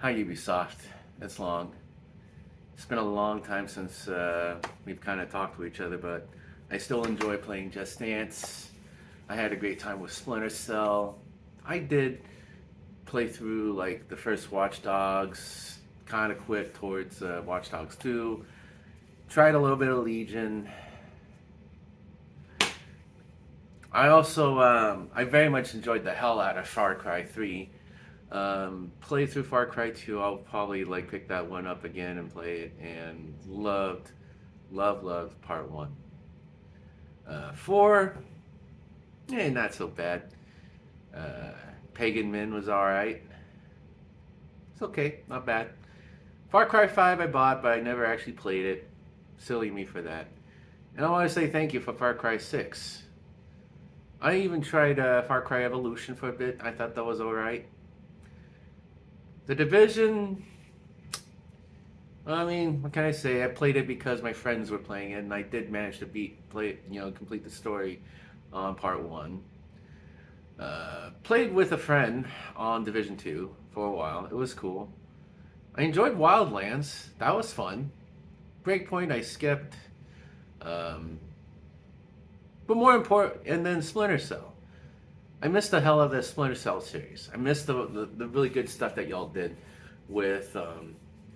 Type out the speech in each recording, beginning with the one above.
Hi Ubisoft. It's long. It's been a long time since we've kind of talked to each other, but I still enjoy playing Just Dance. I had a great time with Splinter Cell. I did play through like the first Watch Dogs, kind of quit towards Watch Dogs 2. Tried a little bit of Legion. I very much enjoyed the hell out of Far Cry 3. Play through Far Cry 2. I'll probably like pick that one up again and play it. And loved Part 1. 4, not so bad. Uh, Pagan Min was alright. It's okay, not bad. Far Cry 5 I bought, but I never actually played it. Silly me for that. And I want to say thank you for Far Cry 6. I even tried Far Cry Evolution for a bit. I thought that was alright. The Division, I mean, what can I say? I played it because my friends were playing it, and I did manage to complete the story on part one. Played with a friend on Division 2 for a while. It was cool. I enjoyed Wildlands. That was fun. Breakpoint I skipped. Um, but more important, and then Splinter Cell. I missed the hell of the Splinter Cell series. I missed the really good stuff that y'all did with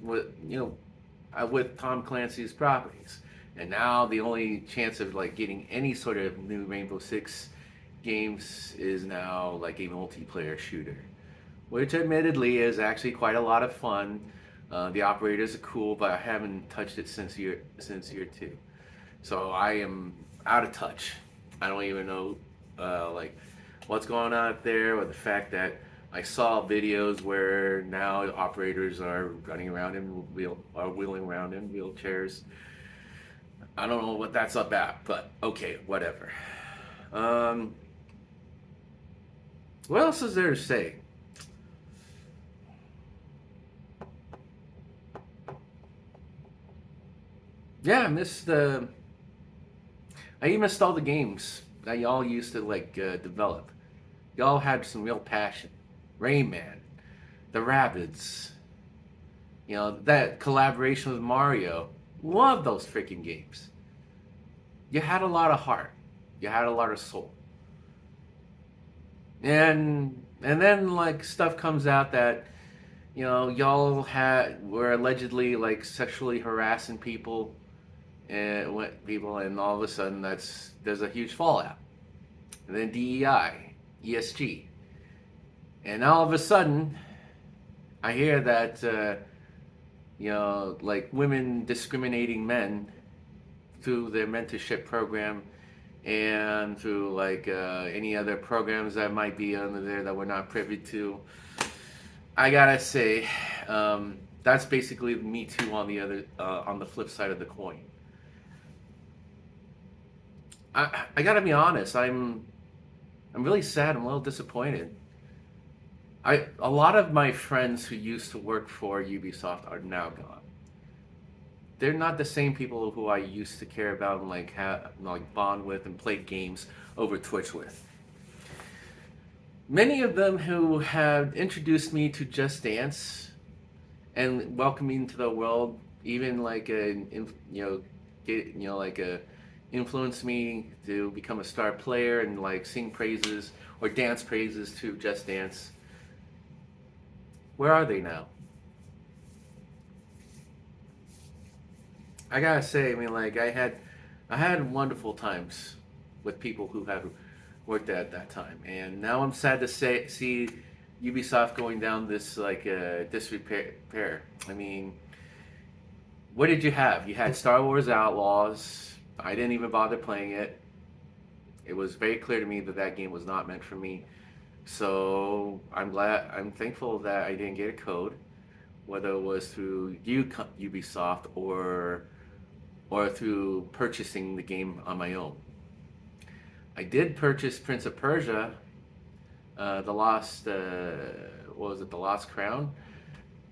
with Tom Clancy's properties. And now the only chance of like getting any sort of new Rainbow Six games is now like a multiplayer shooter, which admittedly is actually quite a lot of fun. The operators are cool, but I haven't touched it since year two, so I am out of touch. I don't even know like what's going on out there, or the fact that I saw videos where now operators are running around wheeling around in wheelchairs. I don't know what that's about, but okay, whatever. Um, what else is there to say? Yeah, I missed the. I even missed all the games that y'all used to like develop. Y'all had some real passion. Rayman, the Rabbids, that collaboration with Mario. Love those freaking games. You had a lot of heart. You had a lot of soul. And then like stuff comes out that y'all were allegedly like sexually harassing people and all of a sudden there's a huge fallout. And then DEI, ESG. And all of a sudden I hear that like women discriminating men through their mentorship program and through like any other programs that might be under there that we're not privy to. I gotta say, that's basically Me Too on the flip side of the coin. I gotta be honest. I'm really sad. I'm a little disappointed. A lot of my friends who used to work for Ubisoft are now gone. They're not the same people who I used to care about and like bond with and play games over Twitch with. Many of them who have introduced me to Just Dance and welcomed me into the world, even like influenced me to become a star player and like sing praises or dance praises to Just Dance. Where are they now? I gotta say, I mean, like I had wonderful times with people who have worked at that time, and now I'm sad to see Ubisoft going down this like disrepair. I mean, what did you have? You had Star Wars Outlaws. I didn't even bother playing it. It was very clear to me that that game was not meant for me. So I'm thankful that I didn't get a code, whether it was through Ubisoft or through purchasing the game on my own. I did purchase Prince of Persia, the Lost, what was it, the Lost Crown.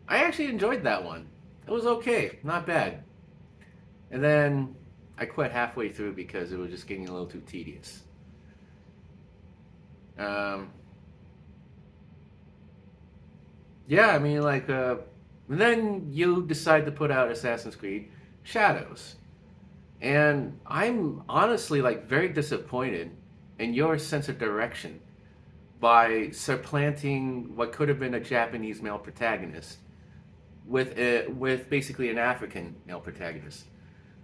I actually enjoyed that one. It was okay, not bad. And then I quit halfway through because it was just getting a little too tedious. Um, Yeah, I mean, like, and then you decide to put out Assassin's Creed Shadows. And I'm honestly, like, very disappointed in your sense of direction by supplanting what could have been a Japanese male protagonist with basically an African male protagonist,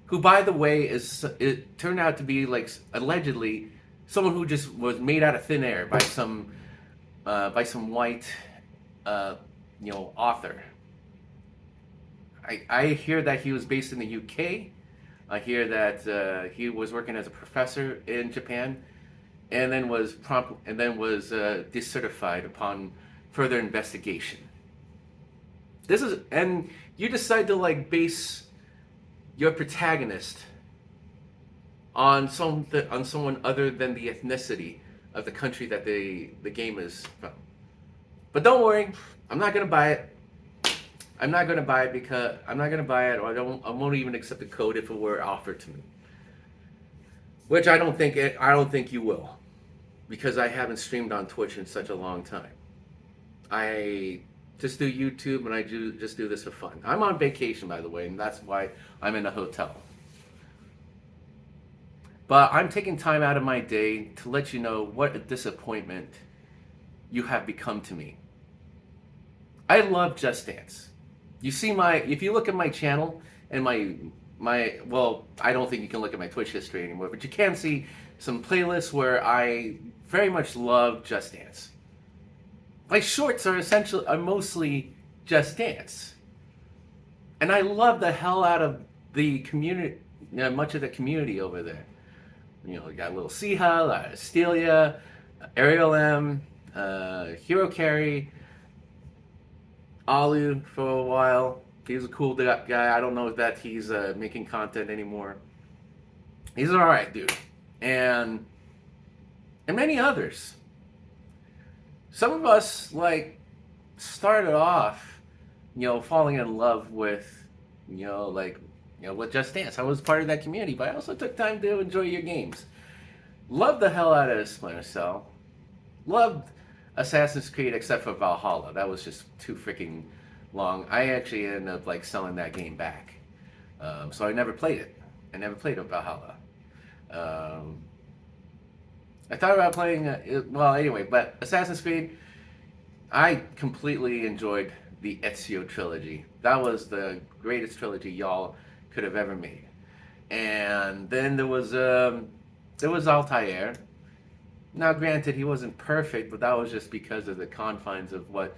who, by the way, is it turned out to be like allegedly someone who just was made out of thin air by some white author. I hear that he was based in the UK. I hear that he was working as a professor in Japan, and then was decertified upon further investigation. This is and you decide to like base your protagonist on someone other than the ethnicity of the country that the game is from. But don't worry, I'm not gonna buy it. I'm not gonna buy it because I'm not gonna buy it, or I won't even accept the code if it were offered to me. Which I don't think you will, because I haven't streamed on Twitch in such a long time. I just do YouTube and just do this for fun. I'm on vacation, by the way, and that's why I'm in a hotel. But I'm taking time out of my day to let you know what a disappointment you have become to me. I love Just Dance. If you look at my channel and well, I don't think you can look at my Twitch history anymore, but you can see some playlists where I very much love Just Dance. My shorts are mostly Just Dance. And I love the hell out of the community, much of the community over there. You got Little Seahal, Stelia, Ariel M, Hero Carry, Alu for a while. He's a cool guy. I don't know that he's making content anymore. He's an alright dude. And many others. Some of us like started off, falling in love with, with Just Dance. I was part of that community, but I also took time to enjoy your games. Loved the hell out of Splinter Cell. Loved Assassin's Creed except for Valhalla. That was just too freaking long. I actually ended up like selling that game back. So I never played it. I never played Valhalla. I thought about playing, anyway, but Assassin's Creed, I completely enjoyed the Ezio trilogy. That was the greatest trilogy y'all could have ever made. And then there was Altair. Now, granted, he wasn't perfect, but that was just because of the confines of what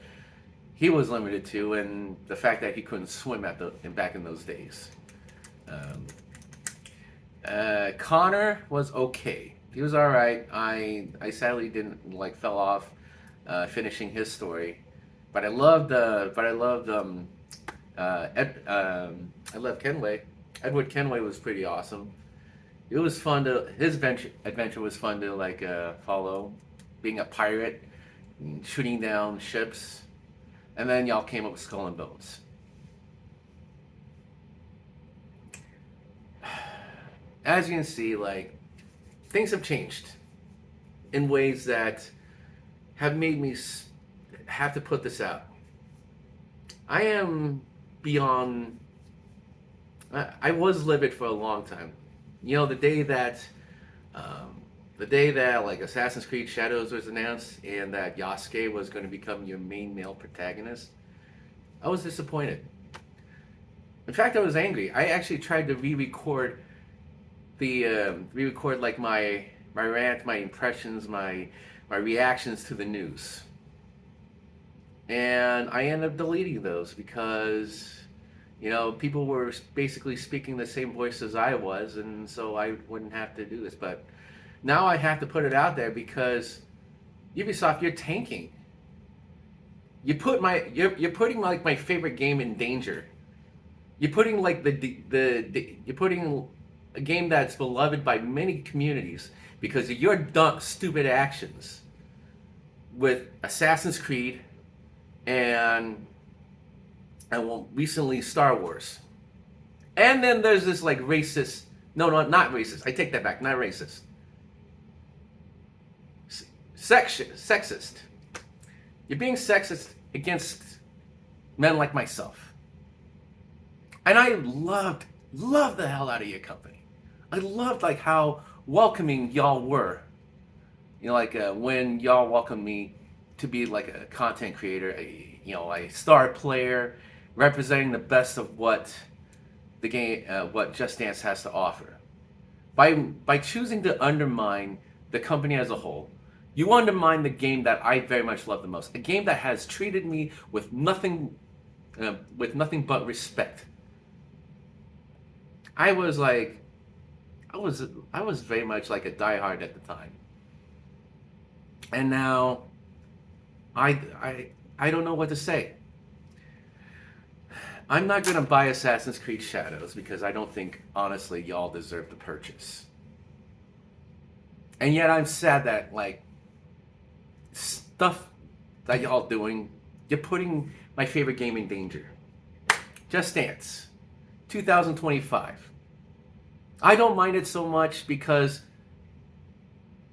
he was limited to, and the fact that he couldn't swim back in those days. Connor was okay. He was all right. I sadly didn't fell off finishing his story, but I loved Kenway. Edward Kenway was pretty awesome. It was fun his adventure was fun to follow, being a pirate, and shooting down ships, and then y'all came up with Skull and Bones. As you can see, things have changed in ways that have made me have to put this out. I am beyond. I was livid for a long time. The day that Assassin's Creed Shadows was announced and that Yasuke was going to become your main male protagonist, I was disappointed. In fact, I was angry. I actually tried to re-record my rant, my impressions, my reactions to the news, and I ended up deleting those because people were basically speaking the same voice as I was, and so I wouldn't have to do this. But now I have to put it out there because Ubisoft, you're tanking. You're putting my favorite game in danger. You're putting you're putting a game that's beloved by many communities because of your dumb, stupid actions with Assassin's Creed and recently Star Wars. And then there's this racist, no, not racist, I take that back, not racist. Sexist. You're being sexist against men like myself. And I loved the hell out of your company. I loved like how welcoming y'all were. You know, like when y'all welcomed me to be like a content creator, a star player, representing the best of what the game, what Just Dance has to offer. By choosing to undermine the company as a whole, you undermine the game that I very much love the most. A game that has treated me with nothing but respect. I was like, I was very much like a diehard at the time, and now I don't know what to say. I'm not gonna buy Assassin's Creed Shadows because I don't think honestly y'all deserve the purchase. And yet I'm sad that like stuff that y'all doing, you're putting my favorite game in danger. Just Dance, 2025. I don't mind it so much because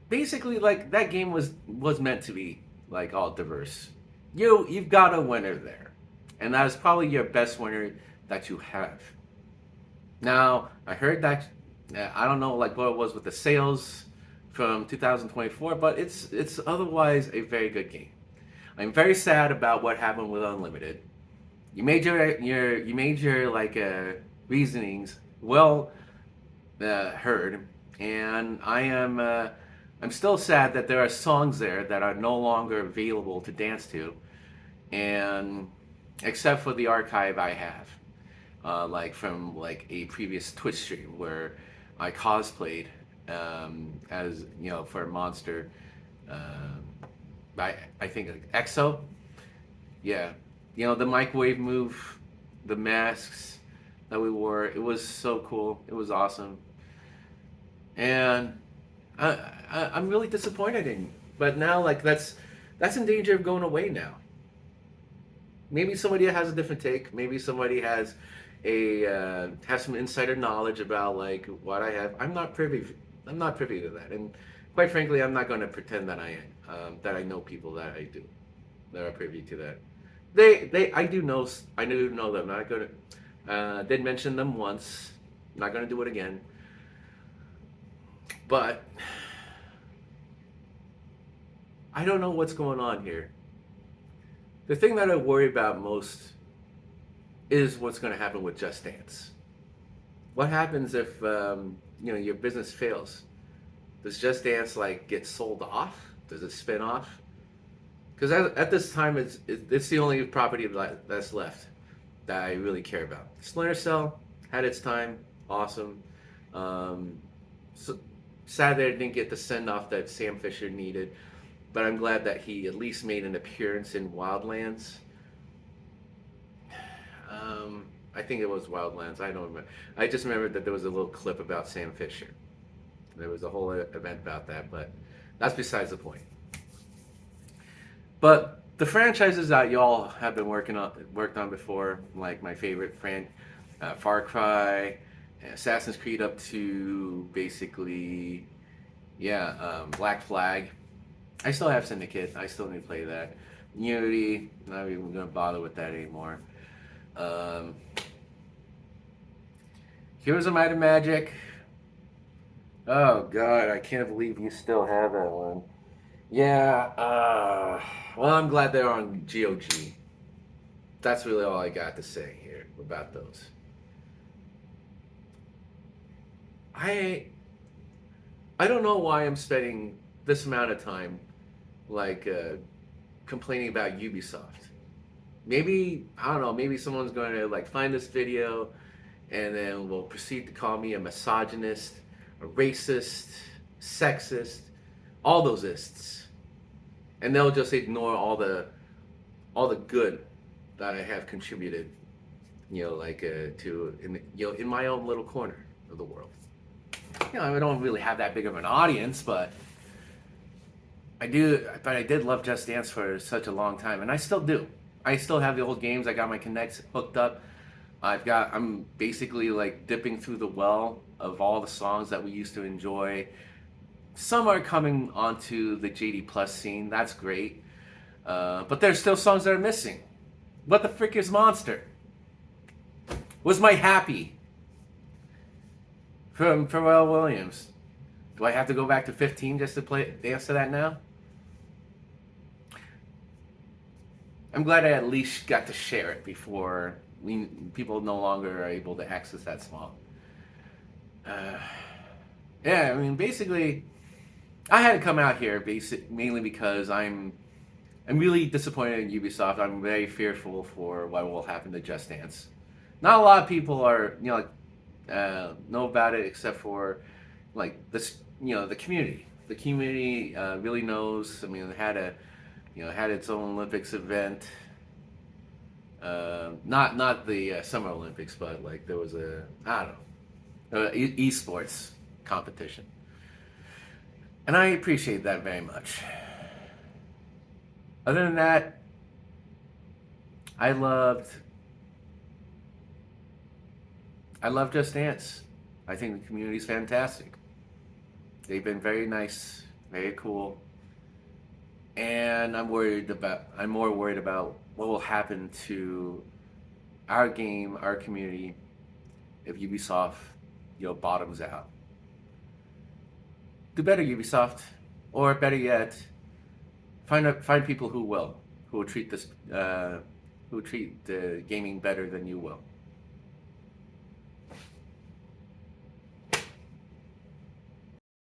basically like that game was meant to be like all diverse. You've got a winner there, and that is probably your best winner that you have. Now I heard that I don't know like what it was with the sales from 2024, but it's otherwise a very good game. I'm very sad about what happened with Unlimited. You made your like reasonings well heard, and I'm still sad that there are songs there that are no longer available to dance to, and except for the archive I have, like from like a previous Twitch stream where I cosplayed as for a monster. I think like EXO, yeah, the microwave move, the masks that we wore. It was so cool. It was awesome, and I'm really disappointed in you. But now, like that's in danger of going away now. Maybe somebody has a different take. Maybe somebody has some insider knowledge about like what I have. I'm not privy to that, and quite frankly, I'm not going to pretend that I am. That I know people that I do that are privy to that. I do know. I do know them. I'm not going to. Did mention them once. I'm not going to do it again. But I don't know what's going on here. The thing that I worry about most is what's going to happen with Just Dance. What happens if your business fails? Does Just Dance like get sold off? Does it spin off? Because at this time, it's the only property that's left that I really care about. Splinter Cell had its time, awesome. So sad that it didn't get the send off that Sam Fisher needed, but I'm glad that he at least made an appearance in Wildlands. I think it was Wildlands. I don't remember. I just remembered that there was a little clip about Sam Fisher. There was a whole event about that, but that's besides the point. But the franchises that y'all have been worked on before, like my favorite Far Cry, Assassin's Creed up to basically, Black Flag. I still have Syndicate. I still need to play that. Unity, not even gonna bother with that anymore. Heroes of Might and Magic. Oh God, I can't believe you still have that one. Yeah. Well, I'm glad they're on GOG. That's really all I got to say here about those. I don't know why I'm spending this amount of time like complaining about Ubisoft. Maybe I don't know. Maybe someone's going to like find this video and then will proceed to call me a misogynist, a racist, sexist, all those ists, and they'll just ignore all the good that I have contributed, to in my own little corner of the world. I don't really have that big of an audience, but I do. But I did love Just Dance for such a long time, and I still do. I still have the old games. I got my Kinects hooked up. I'm basically like dipping through the well of all the songs that we used to enjoy. Some are coming onto the JD Plus scene. That's great. But there's still songs that are missing. What the frick is Monster? Was my Happy from Pharrell Williams? Do I have to go back to 15 just to dance to that now? I'm glad I at least got to share it before people no longer are able to access that song. Yeah, I mean, basically, I had to come out here mainly because I'm really disappointed in Ubisoft. I'm very fearful for what will happen to Just Dance. Not a lot of people are, know about it except for like this, the community. The community really knows. I mean, it had its own Olympics event. Not the Summer Olympics, but like there was I don't know, esports competition, and I appreciate that very much. Other than that, I loved I love Just Dance. I think the community's fantastic. They've been very nice, very cool, and I'm more worried about what will happen to our game, our community, if Ubisoft, bottoms out. Do better, Ubisoft, or better yet, find people who will treat this who treat the gaming better than you will.